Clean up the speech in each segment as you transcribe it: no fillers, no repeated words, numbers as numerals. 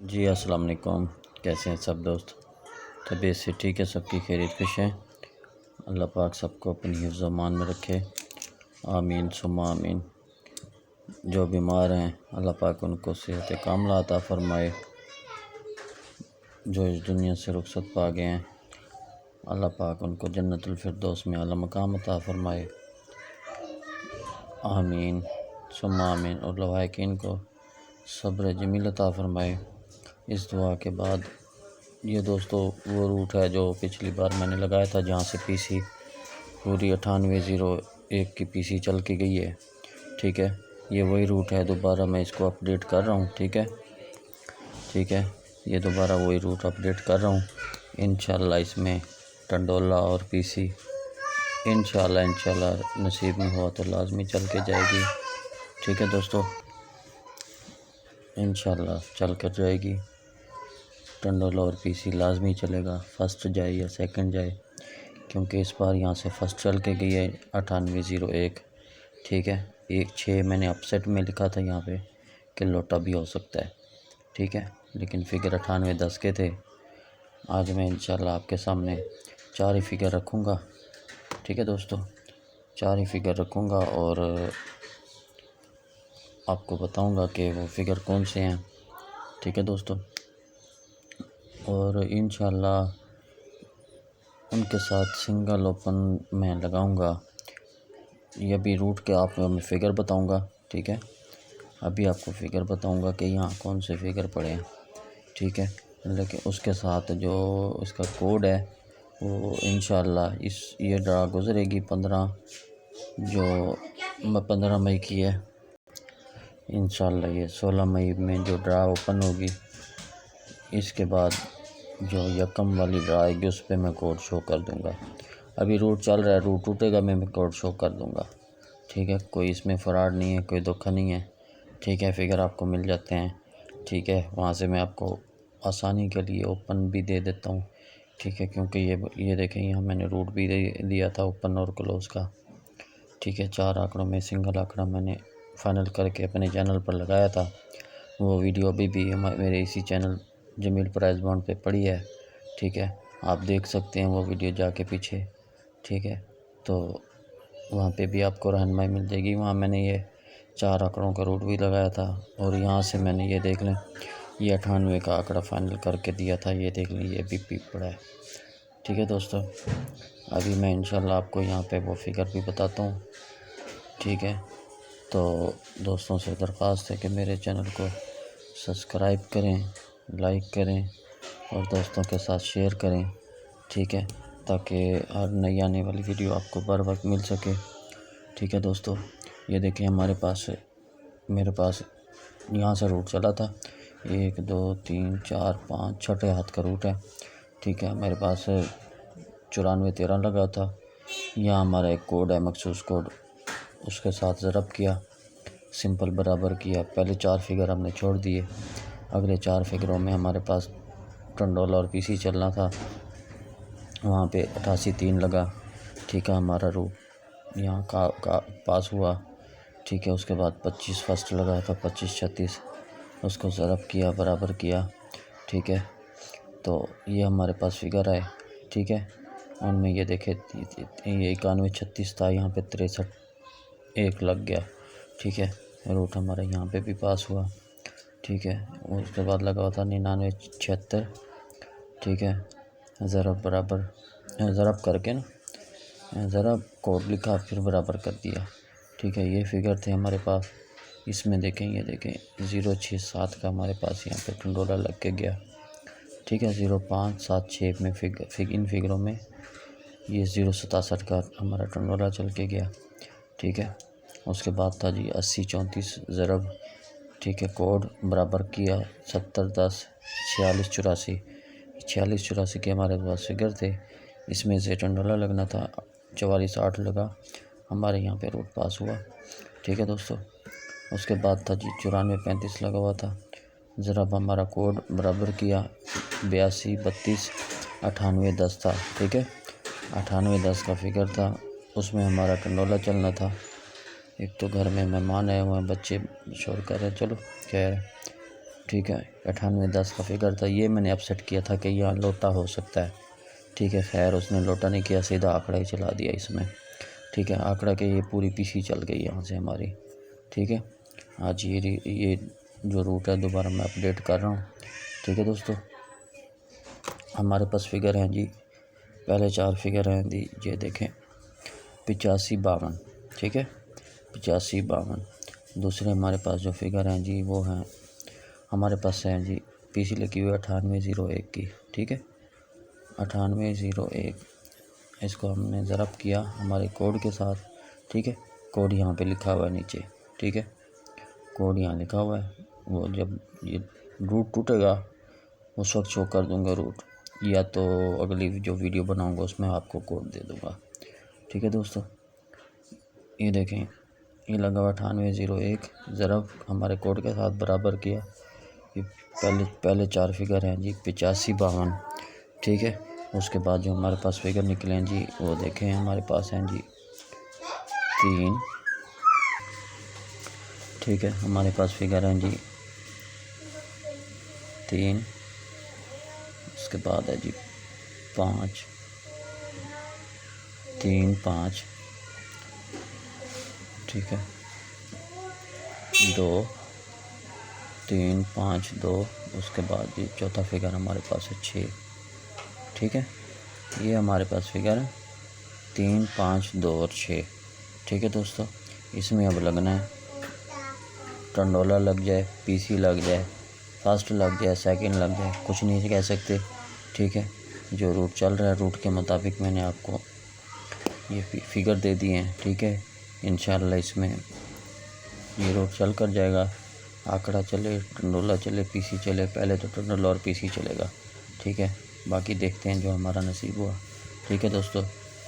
जी अस्सलाम वालेकुम। कैसे हैं सब दोस्त? तबीयत से ठीक है? सबकी खैरियत खुश है? अल्लाह पाक सबको अपनी हिफ्ज़ अमान में रखे, आमीन सुम्मा आमीन। जो बीमार हैं अल्लाह पाक उनको सेहत कामला अता फ़रमाए। जो इस दुनिया से रुखसत पा गए हैं अल्लाह पाक उनको जन्नतुल फिरदौस में आला मकाम अता फ़रमाए, आमीन सुम्मा आमीन। और लवाहिकीन को सब्र जमील अता फ़रमाए। इस दुआ के बाद ये दोस्तों वो रूट है जो पिछली बार मैंने लगाया था, जहाँ से पीसी पूरी 9801 की पीसी चल के गई है। ठीक है, ये वही रूट है। दोबारा मैं इसको अपडेट कर रहा हूँ। ठीक है, ये दोबारा वही रूट अपडेट कर रहा हूँ। इंशाल्लाह इसमें टंडोला और पीसी इंशाल्लाह नसीब में हुआ तो लाजमी चल के जाएगी। ठीक है दोस्तों, इंशाल्लाह चल कर जाएगी। टंडोला और पीसी लाजमी चलेगा, फर्स्ट जाए या सेकंड जाए, क्योंकि इस बार यहाँ से फर्स्ट चल के गई है 9801। ठीक है, 16 मैंने अपसेट में लिखा था यहाँ पे कि लोटा भी हो सकता है। ठीक है, लेकिन फिगर 9810 के थे। आज मैं इंशाल्लाह आपके सामने 4 ही फिगर रखूँगा। ठीक है दोस्तों, 4 ही फिगर रखूँगा और आपको बताऊँगा कि वो फिगर कौन से हैं। ठीक है दोस्तों, और इंशाल्लाह उनके साथ सिंगल ओपन मैं लगाऊंगा। ये भी रूट के आपको मैं फ़िगर बताऊंगा। ठीक है, अभी आपको फ़िगर बताऊंगा कि यहाँ कौन से फ़िगर पड़े हैं। ठीक है, लेकिन उसके साथ जो इसका कोड है वो इंशाल्लाह ये ड्रा गुजरेगी 15 मई की है। इंशाल्लाह ये 16 मई में जो ड्रा ओपन होगी, इसके बाद जो यकम वाली ड्रा आएगी उस पर मैं कोड शो कर दूंगा। अभी रूट चल रहा है, रूट टूटेगा मैं कोड शो कर दूंगा। ठीक है, कोई इसमें फ़्रॉड नहीं है, कोई धोखा नहीं है। ठीक है, फिगर आपको मिल जाते हैं। ठीक है, वहाँ से मैं आपको आसानी के लिए ओपन भी दे देता हूँ। ठीक है, क्योंकि ये देखें, यहाँ मैंने रूट भी दिया था ओपन और क्लोज़ का। ठीक है, 4 आंकड़ों में सिंगल आंकड़ा मैंने फ़ाइनल करके अपने चैनल पर लगाया था। वो वीडियो अभी भी मेरे इसी चैनल जमील प्राइस बॉन्ड पे पड़ी है। ठीक है, आप देख सकते हैं वो वीडियो जाके पीछे। ठीक है, तो वहाँ पे भी आपको रहनुमाई मिल जाएगी। वहाँ मैंने ये 4 आंकड़ों का रूट भी लगाया था, और यहाँ से मैंने ये देख लें, ये 98 का आंकड़ा फाइनल करके दिया था। ये देख लें, ये भी पड़ा है। ठीक है दोस्तों, अभी मैं इंशाल्लाह आपको यहाँ पे वो फिगर भी बताता हूँ। ठीक है, तो दोस्तों से दरख्वास्त है कि मेरे चैनल को सब्सक्राइब करें, लाइक करें और दोस्तों के साथ शेयर करें। ठीक है, ताकि हर नई आने वाली वीडियो आपको बर वक्त मिल सके। ठीक है दोस्तों, ये देखिए मेरे पास यहाँ से रूट चला था 1 2 3 4 5 छठे हाथ का रूट है। ठीक है, मेरे पास 9413 लगा था। यहाँ हमारा एक कोड है, मखसूस कोड, उसके साथ ज़रब किया, सिंपल बराबर किया। पहले 4 फिगर हमने छोड़ दिए, अगले 4 फिगरों में हमारे पास टंडोला और पीसी चलना था। वहाँ पे 88-3 लगा। ठीक है, हमारा रूट यहाँ का पास हुआ। ठीक है, उसके बाद 25 फर्स्ट लगा था, 25-36 उसको ज़रब किया, बराबर किया। ठीक है, तो ये हमारे पास फिगर है। ठीक है, उनमें ये देखे ये 91-36 था, यहाँ पे 63-1 लग गया। ठीक है, रूट हमारा यहाँ पे भी पास हुआ। ठीक है, उसके बाद लगा हुआ था 99-76। ठीक है, ज़रब करके ना ज़रब कोड लिखा, फिर बराबर कर दिया। ठीक है, ये फिगर थे हमारे पास। इसमें देखें, ये देखें 067 का हमारे पास यहाँ पे टंडोला लग के गया। ठीक है, 0576 में इन फिगरों में ये 067 का हमारा टंडोला चल के गया। ठीक है, उसके बाद था जी 80-34 ज़रब। ठीक है, कोड बराबर किया 70-10 46-84 46-84 के हमारे पास फिगर थे। इसमें से टंडोला लगना था, 44-8 लगा, हमारे यहाँ पे रूट पास हुआ। ठीक है दोस्तों, उसके बाद था जी 94-35 लगा हुआ था, ज़रब हमारा कोड बराबर किया 82-32 98-10 था। ठीक है, 98-10 का फिगर था, उसमें हमारा टंडोला चलना था। एक तो घर में मेहमान आए हुए हैं, बच्चे शोर कर रहे हैं, चलो खैर। ठीक है। 9810 का फिगर था, ये मैंने अपसेट किया था कि यहाँ लोटा हो सकता है। ठीक है, खैर उसने लोटा नहीं किया, सीधा आंकड़ा ही चला दिया इसमें। ठीक है, आंकड़ा के ये पूरी पीसी चल गई यहाँ से हमारी। ठीक है, आज ये जो रूट है दोबारा मैं अपडेट कर रहा हूँ। ठीक है दोस्तों, हमारे पास फिगर हैं जी, पहले 4 फिगर हैं जी, ये देखें 8552। ठीक है, 8552। दूसरे हमारे पास जो फिगर हैं जी वो हैं, हमारे पास हैं जी पीसी लगी हुई 9801 की। ठीक है, 9801, इसको हमने ज़रब किया हमारे कोड के साथ। ठीक है, कोड यहाँ पे लिखा हुआ है नीचे। ठीक है, कोड यहाँ लिखा हुआ है। वो जब ये रूट टूटेगा उस वक्त शो कर दूंगा रूट, या तो अगली जो वीडियो बनाऊंगा उसमें आपको कोड दे दूंगा। ठीक है दोस्तों, ये देखें, ये लगा हुआ 9801, ज़रब हमारे कोड के साथ बराबर किया। ये पहले 4 फिगर हैं जी 8552। ठीक है, उसके बाद जो हमारे पास फिगर निकले हैं जी वो देखें, हमारे पास हैं जी 3। ठीक है, हमारे पास फिगर हैं जी 3, उसके बाद है जी 5, 3 5। ठीक है, 2 3 5 2, उसके बाद जी चौथा फिगर हमारे पास है 6। ठीक है, ये हमारे पास फिगर है 3 5 2 और 6। ठीक है दोस्तों, इसमें अब लगना है टंडोला लग जाए, पीसी लग जाए, फर्स्ट लग जाए, सेकंड लग जाए, कुछ नहीं कह सकते। ठीक है, जो रूट चल रहा है रूट के मुताबिक मैंने आपको ये फिगर दे दिए हैं। ठीक है, इंशाल्लाह इसमें ये रूट चल कर जाएगा, आंकड़ा चले, टंडोला चले, पीसी चले। पहले तो टंडोला और पीसी चलेगा। ठीक है, बाकी देखते हैं जो हमारा नसीब हुआ। ठीक है दोस्तों,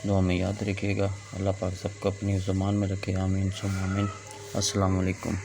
दुआ में याद रखिएगा। अल्लाह पाक सबको अपनी ज़ुबान में रखे। आमीन सुम्मा आमीन। अस्सलाम वालेकुम।